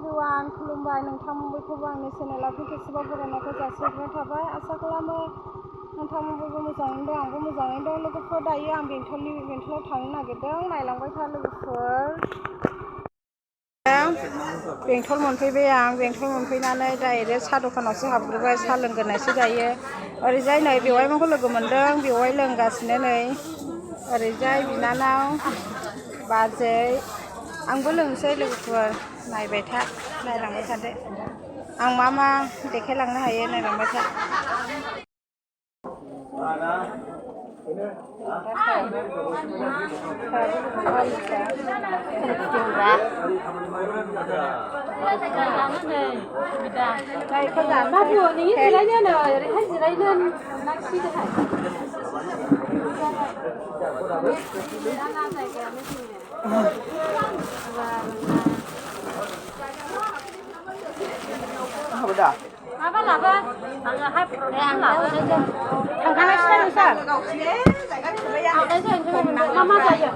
Everyone खुलुमबाय नोंथांमोनखौबो आंनि चेनेलाव फिन बरायनायखौ जासिहरनाय थाबाय। आसा खालामो नोंथांमोनबो मोजाङैनो दं, आंबो मोजाङैनो दं। लोगोफोर दायो आं बेंटलाव थांनो नागिरदों। नायलांबाय था लोगोफोर। बेंटल मोनफैबाय आं। बेंटल मोनफैनानै डाइरेक्ट साहा दखानावसो हाबग्रोबाय। साहा लोंग्रोनायसो दायो। ओरैजाय नै बेवाइमोनखौ लोगो मोनदों। बेवाइ लोंगासिनो नै। ओरैजाय बिनानाव, बाजै, आंबो लोंनोसै लोगोफोर। नायबाय था, नायलांबाय थादो। आं मा देखायलांनो हायो नायलांबाय था। Babu, nini zirainya no, rehan zirainya naksi deh. Udah. Apa laba? Angga hai, laba aja. Angkat aja Nusar. Mama saja.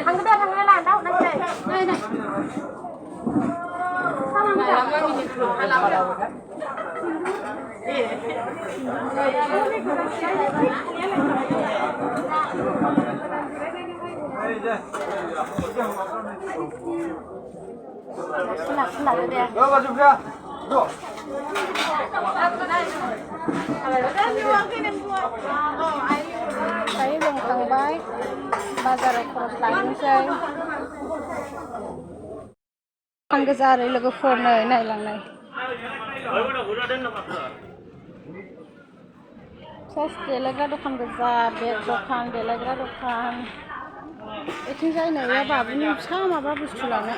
Thằng cái thằng này làm đâu đây này. Đây này. Sao làm cả? Go vào chụp ra. Go. Thấy lùng thằng bái. Bazar खरस लांनोसै दखान गोजा ओरै लोगोफोर नै नायलांनाय सेस देलायग्रा दखान गोजा बेग दखान देलायग्रा दखान बेथिंजाय नै बाबुनि फिसा माबा बुस्थु लानो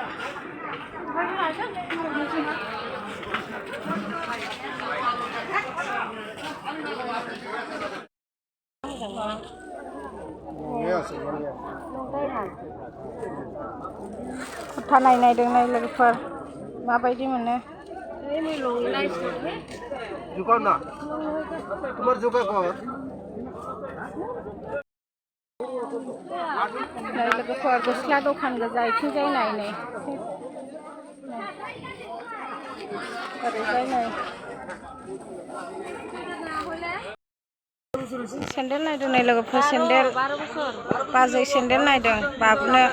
कुर्ता नायदों नाय लोगोफोर माबायदि मोनो दुकान ना तुम्हार जुगा कौन नाय लोगोफोर गस्ला दखान गोजा इथिंजाय नाय ओरैजाय नै सेन्देल नायदों नै लोगोफोर सेन्देल बाजै सेन्देल नायदों बाबुनो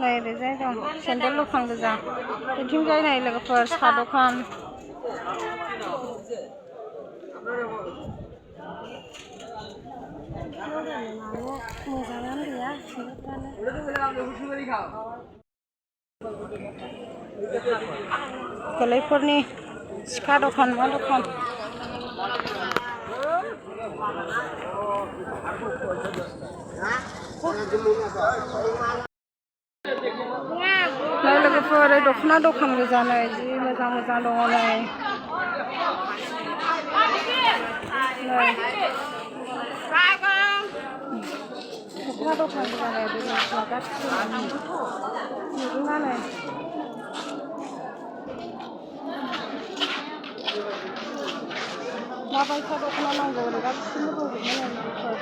नै ओरैजाय दं सेन्देल दखान गोजा बिथिंजाय नै लोगोफोर साहा दखान मोजाङानो गैया गोरलैफोरनि सिखा दखान मा दखान नै लोगोफोर दख'ना दखान गोजा नै जि मोजां दङ नै दख'ना दखान गोजा नै बे मस्ला गासिबो नुदोंना नै माबायसा दख'ना नांगौ ओरै गासिबो दंजोबो नै लोगोफोर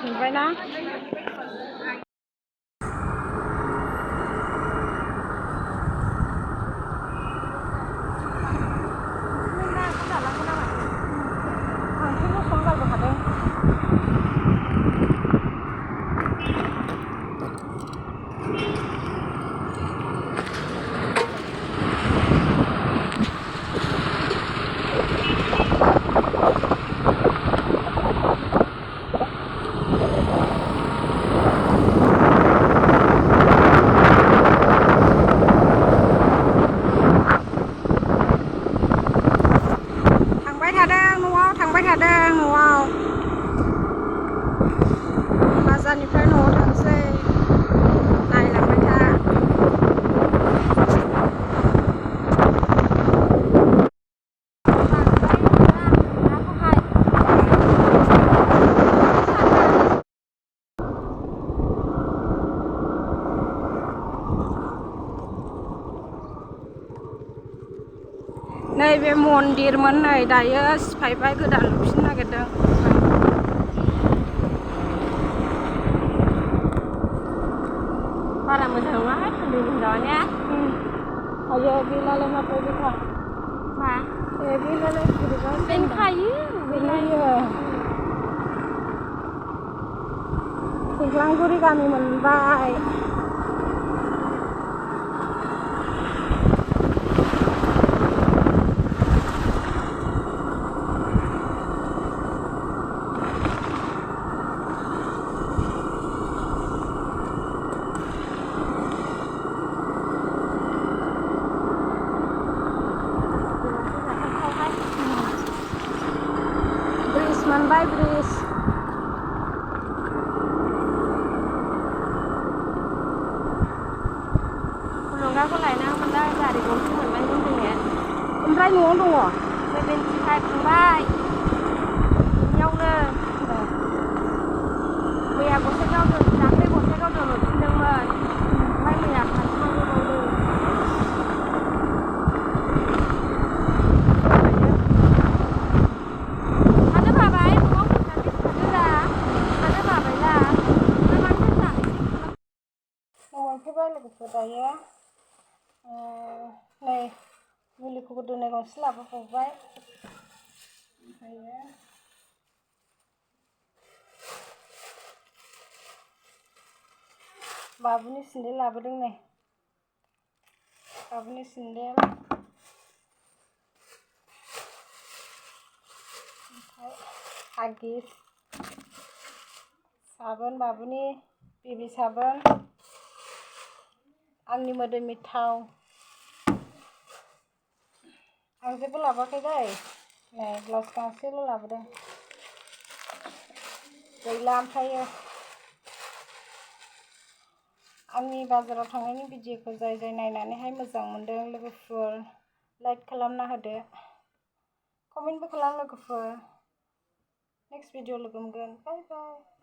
नुबायना बाजारनिफ्राय न'आव थांसै नायलांबाय था मन्दिरमोन नै दायो सिफायबाय गोदान लुफिननो नागिरदों बारा मोजां नङाहाय सान्दुं दुंजानाया आयो बेनालाय माथो बिखा मा बेनालाय बोरैबा बेनखायो बेनोयो दैज्लांगुरि गामि मोनबाय ब्रिज मोनबाय ब्रिज थुलुंगाखौ लायनांगौमोनलै गारि गंसे मोनबाय जोंनिया ओमफ्राय न'आव दङ बे बेन्थिहाय फंबाय बेनियावनो मैया गसाइगावजों दाख्लै गसाइगावजों मोनफिनदोंमोन ओमफ्राय मैया खाथियावनो थानो बाबाय न'आव फैनानै थादोरा थानो बाबायला ओमफ्राय मानो जानायसै मोनफैबाय लोगोफोर दायो नै मुलिखौबो दोननाय गंसे लाबोबावबाय ओमफ्रायो बाबुनि सेन्देल लाबोदों नै बाबुनि सेन्देल ओमफ्राय हागिस साबोन बाबुनि बेबि साबोन आंनि मोदोमनि थाव आं जेबो लाबोआखै दै नै ब्लाउस गांसेल' लाबोदों गैला ओमफ्रायो आंनि बाजाराव थांनायनि भिडिअखौ जाय जाय नायनानैहाय मोजां मोनदों लोगोफोर लाइक खालामना होदो कमेन्टबो खालाम लोगोफोर नेक्स्ट भिडिअ लोगो मोनगोन बाय बाय